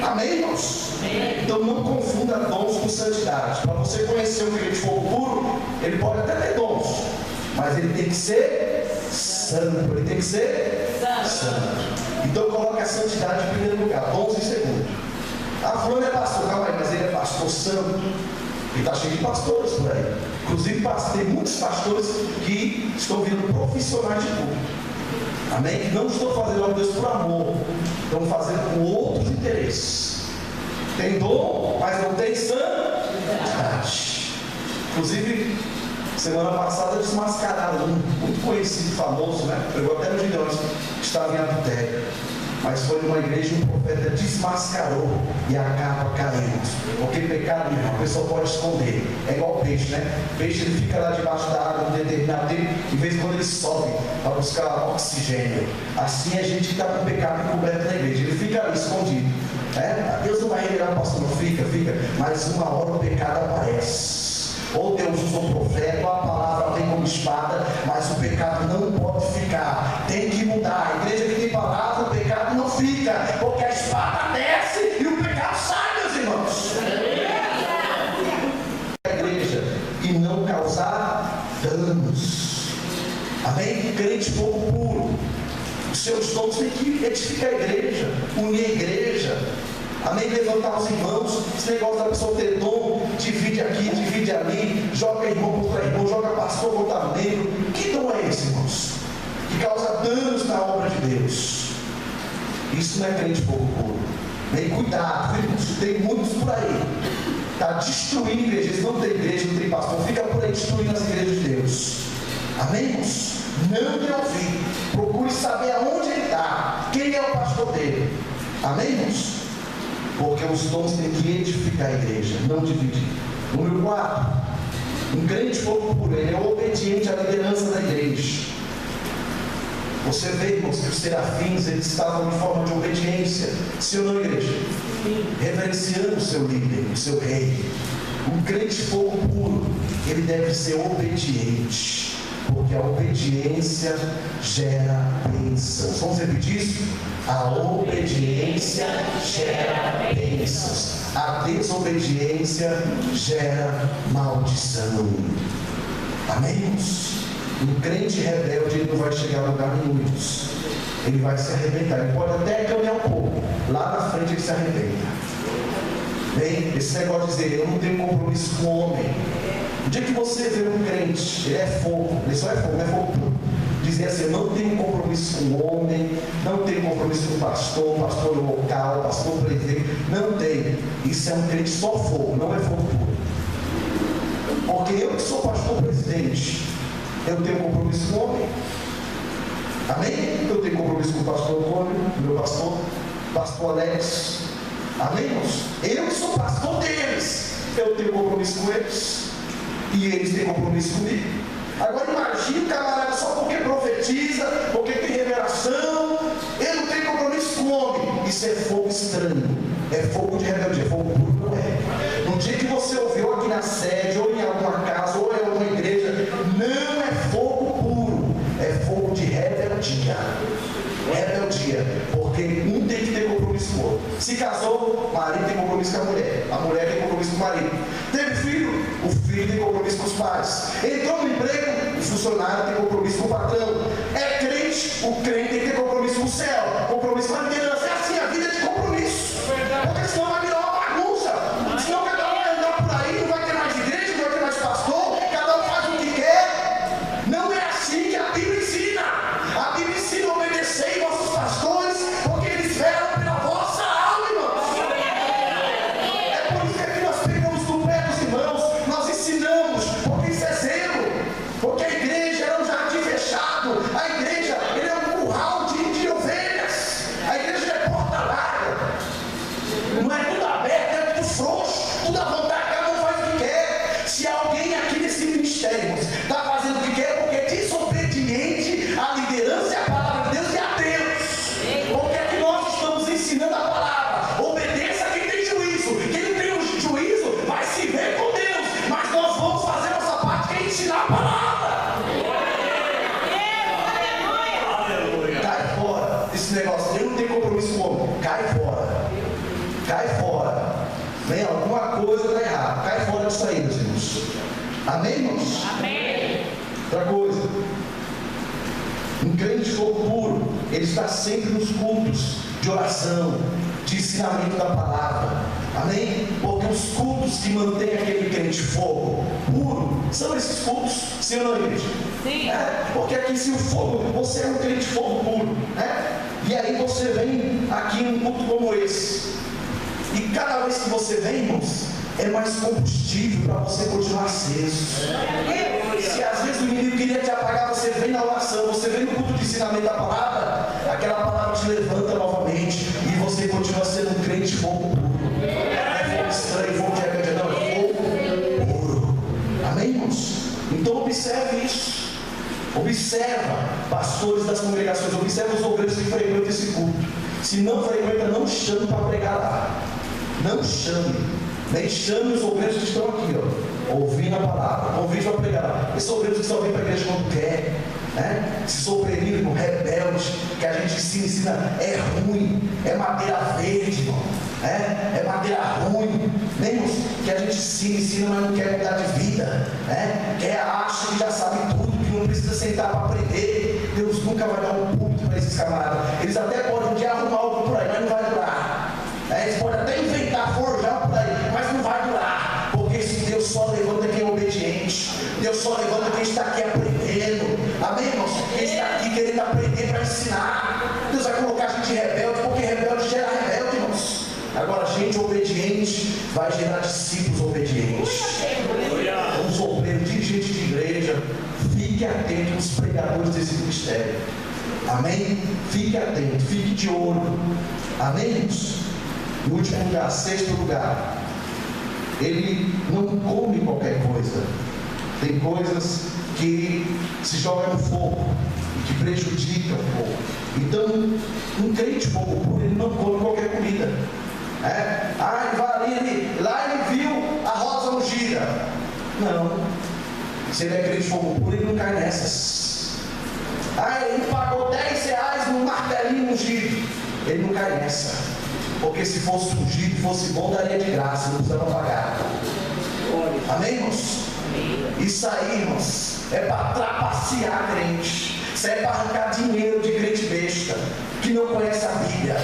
Amém, irmãos? Então não confunda dons com santidade. Para você conhecer um crente de fogo puro, ele pode até ter dons, mas ele tem que ser santo. Ele tem que ser santo. Então coloque a santidade em primeiro lugar, dons em segundo. Fulano é pastor, calma aí, mas ele é pastor santo. E está cheio de pastores por aí. Inclusive tem muitos pastores que estão virando profissionais de culto. Amém? Que não estão fazendo a Deus por amor, estão fazendo com outros interesses. Tem dom, mas não tem santidade. Inclusive, semana passada desmascararam um muito conhecido, famoso, né? Pegou até no Gideões, que estava em adultério. Mas foi numa igreja, um profeta desmascarou e a capa caiu. Porque pecado, meu irmão, a pessoa pode esconder. É igual peixe, né? O peixe ele fica lá debaixo da água um determinado tempo, e de vez em quando ele sobe para buscar oxigênio. Assim a gente que está com pecado encoberto na igreja. Ele fica ali escondido. Deus não vai revelar o pastor, não fica. Mas uma hora o pecado aparece. Ou Deus usa um profeta, ou a palavra vem como espada, mas o pecado não pode ficar. Tem que mudar. A igreja que tem palavra, o pecado não fica, porque a espada desce e o pecado sai, meus irmãos. edificar a igreja, unir a igreja, amém? Levantar os irmãos. Esse negócio da pessoa ter dom, divide aqui, divide ali, joga irmão contra irmão, joga pastor contra membro. Que dom é esse, irmãos? Que causa danos na obra de Deus. Isso não é crente fogo puro. Nem cuidado, irmãos, tem muitos por aí. Está destruindo igrejas, não tem igreja, não tem pastor, fica por aí destruindo as igrejas de Deus. Amém, irmãos? Não me ouvir. Procure saber aonde ele está, quem é o pastor dele. Amém, irmãos? Porque os dons têm que edificar a igreja, não dividir. Número 4, um crente fogo puro, ele é obediente à liderança da igreja. Você vê, irmãos, que os serafins, eles estavam em forma de obediência, sim ou não, igreja? Reverenciando o seu líder, o seu rei. Um crente fogo puro, ele deve ser obediente, porque a obediência gera bênçãos. Vamos repetir isso? A obediência gera bênçãos. A desobediência gera maldição. Amém, irmãos? Um crente rebelde, ele não vai chegar a lugar nenhum, irmãos. Ele vai se arrebentar. Ele pode até caminhar um pouco. Lá na frente ele se arrebenta. Bem, esse negócio de dizer, eu não tenho compromisso com o homem. O dia que você vê um crente, ele é fogo, ele só é fogo, não é fogo puro. Dizer assim, eu não tenho compromisso com o homem, não tenho compromisso com o pastor local, pastor prefeito, não tem. Isso é um crente só fogo, não é fogo puro. Porque eu que sou pastor presidente, eu tenho compromisso com o homem. Amém? Eu tenho compromisso com o pastor Antônio, meu pastor Alex. Amém, irmãos? Eu que sou pastor deles, eu tenho compromisso com eles. E eles têm compromisso comigo. Agora imagine o camarada só porque profetiza, porque tem revelação, ele não tem compromisso com o homem. Isso é fogo estranho, é fogo de rebeldia, fogo puro não é. No dia que você ouviu aqui na sede, ou em alguma casa, ou em alguma igreja, não é fogo puro, é fogo de rebeldia. Rebeldia, porque um tem que ter compromisso com o outro. Se casou, o marido tem compromisso com a mulher tem compromisso com o marido. Teve filho, o filho tem compromisso com os pais. Entrou no emprego, o funcionário tem compromisso com o patrão. É crente, o crente tem que ter compromisso com o céu, compromisso com a liderança. É assim, a vida é de compromisso. Porque senão vai virar uma bagunça. Senão cada um vai andar por aí, não vai ter mais igreja, não vai ter mais pastor, cada um faz o que quer. Não é assim que a Bíblia ensina. A Bíblia ensina a obedecer nossos pastores, porque eles velam pela vossa alma, irmãos. É por isso que aqui nós pegamos do pé dos irmãos, nós ensinamos, porque isso é zelo, porque a igreja é um jardim fechado, a igreja ele é um curral de ovelhas, a igreja é porta larga, não é tudo aberto, é tudo frouxo, tudo à vontade, cada um faz o que quer. Se alguém aqui nesse ministério está fazendo o que quer, porque é desobediente à liderança e à palavra de Deus e a Deus, porque aqui nós estamos ensinando a palavra. Obedeça a quem tem juízo, quem não tem juízo vai se ver com Deus, mas nós vamos fazer nossa parte, que é ensinar a palavra. Cai fora esse negócio, eu não tenho compromisso com o homem. Cai fora, cai fora. Vem alguma coisa está errada, cai fora disso aí, meus irmãos. Amém, irmãos? Amém. Outra coisa, um crente de fogo puro, ele está sempre nos cultos de oração, de ensinamento da palavra. Amém? Porque os cultos que mantêm aquele crente fogo puro são esses cultos, sim ou não, igreja? Sim. Porque aqui se o fogo, você é um crente de fogo puro, e aí você vem aqui em um culto como esse, e cada vez que você vem, irmãos, é mais combustível para você continuar aceso. Se às vezes o inimigo queria te apagar, você vem na oração, você vem no culto de ensinamento da palavra, aquela palavra te levanta novamente e você continua sendo um crente fogo puro. Não é fogo estranho, fogo de rebeldia, não, é fogo puro. Amém, irmãos? Então observe isso. Observa, pastores das congregações, observa os obreiros que frequentam esse culto. Se não frequenta, não chame para pregar lá. Não chame. Nem chame os obreiros que estão aqui, ouvindo a palavra, convide para pregar. Esses obreiros que só vêm para a igreja quando quer, Esses obreiros rebeldes que a gente ensina, é ruim, é madeira verde, irmão. É madeira ruim, mesmo que a gente ensina, mas não quer mudar de vida, acha que já sabe tudo, que não precisa sentar para aprender. Deus nunca vai dar um púlpito para esse esses camaradas. Eles até podem um dia arrumar algo por aí, mas não vai durar. Eles podem até inventar, forjar por aí, mas não vai durar. Porque Deus só levanta quem é obediente. Deus só levanta quem está aqui aprendendo. Amém, irmãos? Quem está aqui querendo aprender para ensinar. Deus vai colocar a gente rebelde, porque rebelde gera rebelde, irmãos. Agora, gente obediente vai gerar discípulos obedientes. Os obreiros, dirigentes de igreja, fique atento aos pregadores desse ministério. Amém? Fique atento, fique de olho. Amém, irmãos? Em último lugar, sexto lugar, ele não come qualquer coisa. Tem coisas que se jogam no fogo e que prejudicam o povo. Então, um crente pouco puro, ele não come qualquer comida. Ele vai ali, lá ele viu a rosa ungida. Não. Se ele é crente fogo puro, ele não cai nessas. Ele pagou R$10 num martelinho ungido. Ele não cai nessa. Porque se fosse ungido, fosse bom, daria de graça, não precisava pagar. Amém, irmãos? Isso aí, irmãos, é para trapacear crente. Isso é para arrancar dinheiro de crente besta, que não conhece a Bíblia.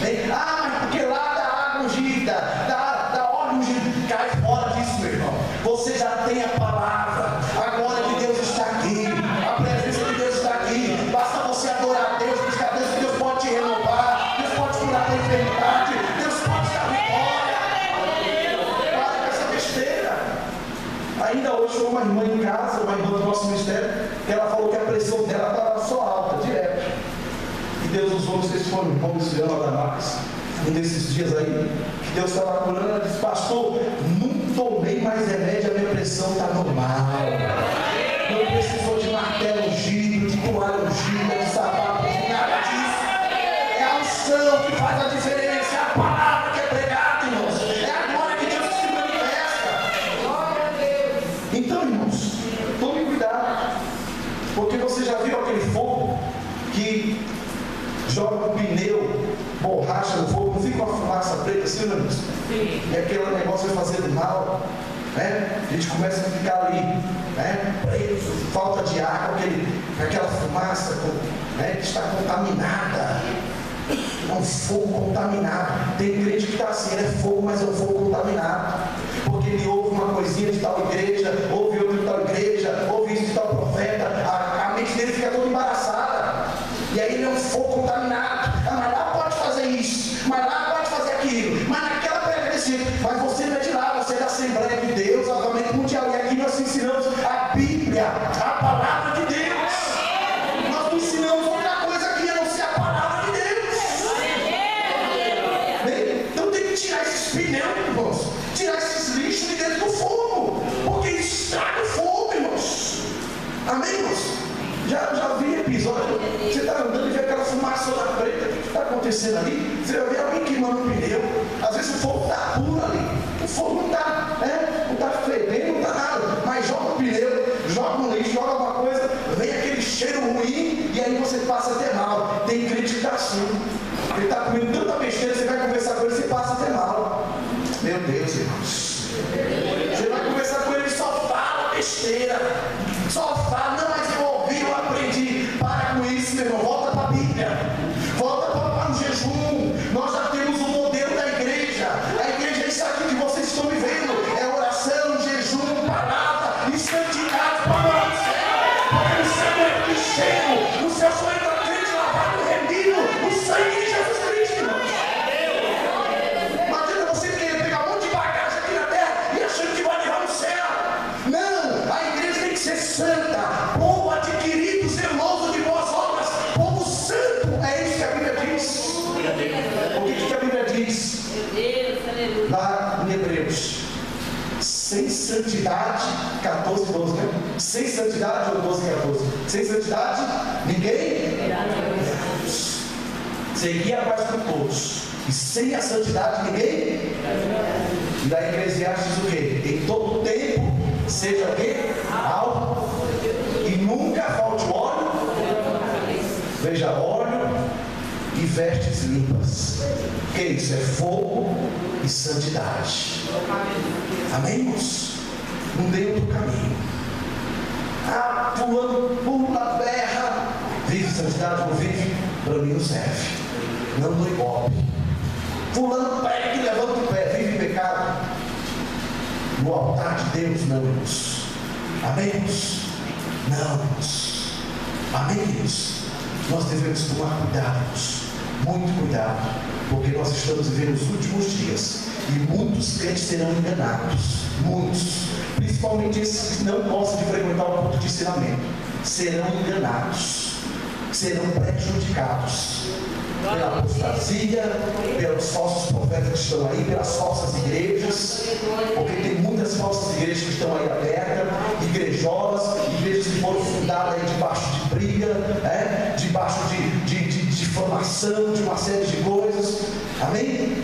Mas porque lá da água ungida, da óleo ungido, cai fora disso, meu irmão. Você já tem a palavra, a glória de Deus está aqui, a presença de Deus está aqui. Basta você adorar a Deus, buscar a Deus, que Deus pode te renovar, Deus pode curar a tua enfermidade, Deus pode te dar vitória. Para com essa besteira. Ainda hoje foi uma irmã em casa, uma irmã do nosso ministério, que ela falou que a pressão dela estava só alta, direto. E Deus usou, não sei se foi o irmão Luciano ou da Marques, um desses dias aí, que Deus estava curando. Ela disse: pastor, não tomei mais remédio, a minha pressão está normal. Não precisou de martelo ungido, de toalha ungida, de sapato, nada disso. É a unção que faz a diferença, é a palavra que é pregada, irmãos. É a glória de Deus que se manifesta. Glória a Deus. Então, irmãos, tome cuidado, porque você já viu aquele fogo que joga um pneu, borracha no fogo, não fica uma fumaça preta assim, não é isso? Sim. E aquele negócio vai fazendo mal, né? A gente começa a ficar ali, né? Falta de ar, com aquela fumaça, né? Que está contaminada. É um fogo contaminado. Tem crente que está assim, é fogo, mas é um fogo contaminado. Porque ele ouve uma coisinha de tal igreja, ouve outra de tal igreja, ouve isso de tal profeta, a mente dele fica toda embaraçada. E aí ele é um fogo contaminado. Mas lá pode fazer isso, mas lá pode fazer aquilo, mas naquela pega desse jeito. Mas você não é de lá, você é da Assembleia de Deus, Avivamento Mundial. E aqui nós ensinamos a Bíblia, a palavra de Deus. Nós não ensinamos outra coisa aqui a não ser a palavra de Deus. Bem, então tem que tirar esses pneus, irmãos, tirar esses lixos de dentro do fogo, porque isso estraga o fogo, irmãos. Amém, irmãos? Já vi episódio, você está andando e vê aquela fumaça da preta, o que está acontecendo ali? Você vai ver alguém queimando um pneu, às vezes o fogo está puro ali, o fogo não está, não está fedendo, não está nada, mas joga um pneu, joga um lixo, joga alguma coisa, vem aquele cheiro ruim e aí você passa até mal. Tem crente que está assim, ele está comendo tanta besteira, você vai conversar com ele, você passa até mal. Meu Deus, irmãos, você vai conversar com ele e só fala besteira, só fala, não, mas eu ouvi, eu aprendi. Para com isso, meu irmão, volta para a Bíblia, volta para o jejum. Nós já temos o modelo da igreja. A igreja é isso aqui que vocês estão vivendo, é oração, jejum, palavra e santidade para nós. Porque o céu é pequeno, o céu só entra crente lavado, remido, o sangue de Jesus Cristo, irmão. Não adianta você querer pegar um monte de bagagem aqui na terra e achando que vai levar no céu. Não, a igreja tem que ser santa, povo adquirido, zeloso de boas obras, povo santo. É isso que a Bíblia diz. O que a Bíblia diz? Lá em Hebreus: sem santidade, 14, 12, né? Sem santidade, ou 12, 14. Sem santidade, ninguém seguia a paz com todos. E sem a santidade, ninguém. E da Eclesiastes o quê? Em todo tempo seja o quê? Alto. E nunca falte o óleo. Veja, óleo e vestes limpas. O que é isso? É fogo e santidade. Amém, irmãos? Não tem outro caminho. Fulano pula, berra. Vive santidade, não vive? para mim não serve. Não dou golpe. Fulano prega que levanta o pé, vive em pecado. No altar de Deus, não, irmãos. Amém, irmãos? Não, irmãos. Amém, irmãos? Nós devemos tomar cuidado, irmãos. Muito cuidado, porque nós estamos vivendo os últimos dias e muitos crentes serão enganados. Muitos, principalmente esses que não gostam de frequentar o culto de ensinamento, serão enganados, serão prejudicados pela apostasia, pelos falsos profetas que estão aí, pelas falsas igrejas, porque tem muitas falsas igrejas que estão aí abertas, igrejolas, igrejas que foram fundadas aí debaixo de briga, debaixo de difamação, de uma série de coisas. Amém?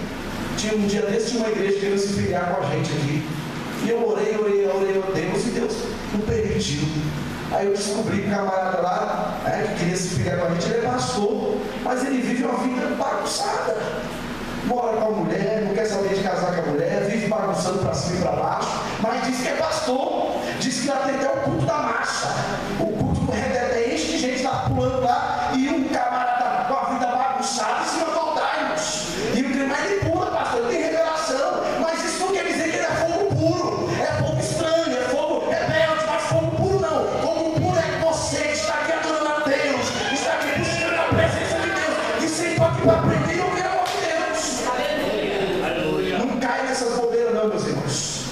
Um dia desse tinha uma igreja querendo se filiar com a gente aqui, e eu orei a Deus, e Deus não permitiu. Aí eu descobri que o camarada lá, que queria se filiar com a gente, ele é pastor, mas ele vive uma vida bagunçada. Mora com a mulher, não quer saber de casar com a mulher, vive bagunçando para cima e para baixo, mas diz que é pastor, diz que lá tem até o culto da marcha. O culto do Redé enche de gente lá pulando lá, e um camarada com a vida bagunçada em cima do altar, irmãos. E o crente, mas ele pula, pastor, ele tem revelação, mas isso não quer dizer que ele é fogo puro, é fogo estranho, é fogo rebelde, mas fogo puro não. Fogo puro é você que está aqui adorando a Deus, está aqui buscando a presença de Deus, e sentou aqui para aprender e ouvir a voz de Deus. Não cai nessas bobeiras não, meus irmãos.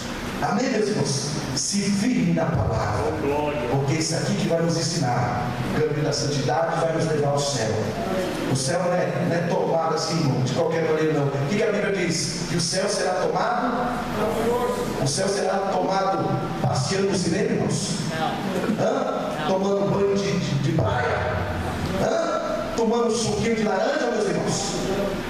Amém, meus irmãos? Se firme na palavra, porque isso aqui que vai nos ensinar o caminho da santidade, vai nos levar ao céu. O céu não é tomado assim, irmão, de qualquer maneira não. O que a Bíblia diz? Que o céu será tomado? O céu será tomado passeando no cinema, irmãos? Tomando banho de praia? Tomando suquinho de laranja, meus irmãos?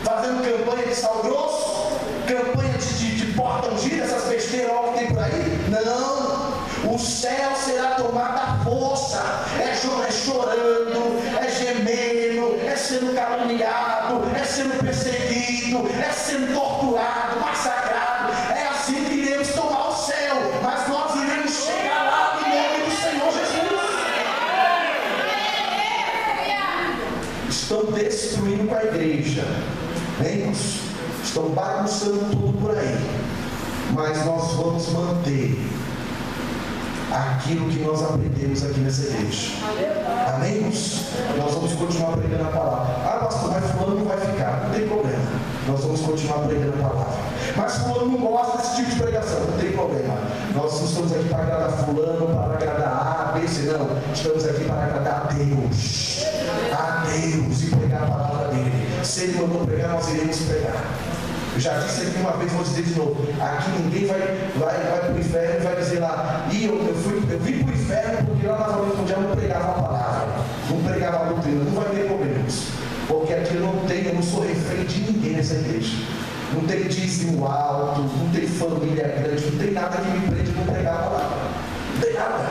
Fazendo campanha de sal grosso? Campanha de porta ungida, essas besteiras ó, que tem por aí? Não, o céu será tomado à força, é chorando, é gemendo, é sendo caluniado, é sendo perseguido, é sendo torturado, massacrado. É assim que iremos tomar o céu, mas nós iremos chegar lá em nome do Senhor Jesus. Estão destruindo com a igreja, irmãos? Estão bagunçando tudo por aí, mas nós vamos manter aquilo que nós aprendemos aqui nessa igreja. Amém, irmãos? Nós vamos continuar pregando a palavra. Pastor, mas fulano não vai ficar, não tem problema. Nós vamos continuar pregando a palavra. Mas fulano não gosta desse tipo de pregação, não tem problema. Nós não estamos aqui para agradar fulano, para agradar A, B, C, não. Estamos aqui para agradar a Deus. A Deus e pregar a palavra dele. Se ele mandou pregar, nós iremos pregar. Eu já disse aqui uma vez, vou dizer de novo. Aqui ninguém vai para o inferno e vai dizer lá, eu vim para o inferno porque lá nas aulas mundiais não pregava a palavra, não pregava a doutrina. Não vai ter problemas, porque aqui eu não sou refém de ninguém nessa igreja. Não tem dízimo alto, não tem família grande, não tem nada que me prende para pregar a palavra. Não tem nada.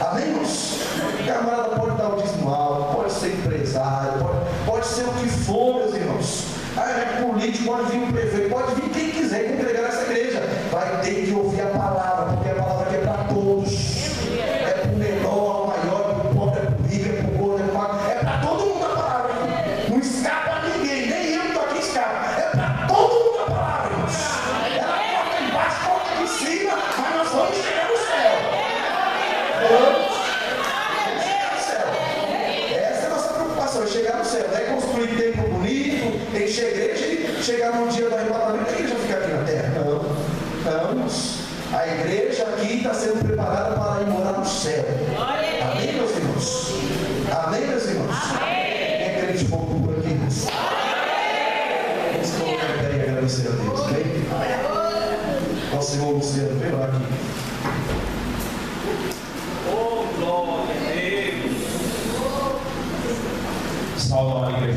Amém, irmãos? O camarada pode dar o dízimo alto, pode ser empresário, pode ser o que for, meus irmãos. É político, pode vir o prefeito, pode vir quem quiser congregar nessa igreja. Vai ter que ouvir a palavra, porque a palavra aqui é para todos. É para o menor, ao maior, é para o pobre, é para o rico, é para o gordo, é para o magro. É para todo mundo a palavra. Não escapa ninguém, nem eu que estou aqui escapa. É para todo mundo a palavra, irmãos. Ela corta embaixo, corta aqui em cima, mas nós vamos chegar no céu. Vamos chegar no céu. Essa é a nossa preocupação, é chegar no céu. Não é construir templo bonito, encher a igreja e chegar no dia do arrebatamento, a igreja ficar aqui na terra. Não. A igreja aqui está sendo preparada para ir morar no céu. Amém, meus irmãos? Amém, meus irmãos? Quem é crente pouco por aqui, irmãos? Vamos colocar em pé e agradecer a Deus, amém? Nosso irmão Luciano, vem lá aqui. Oh, glória a Deus. Salve a igreja.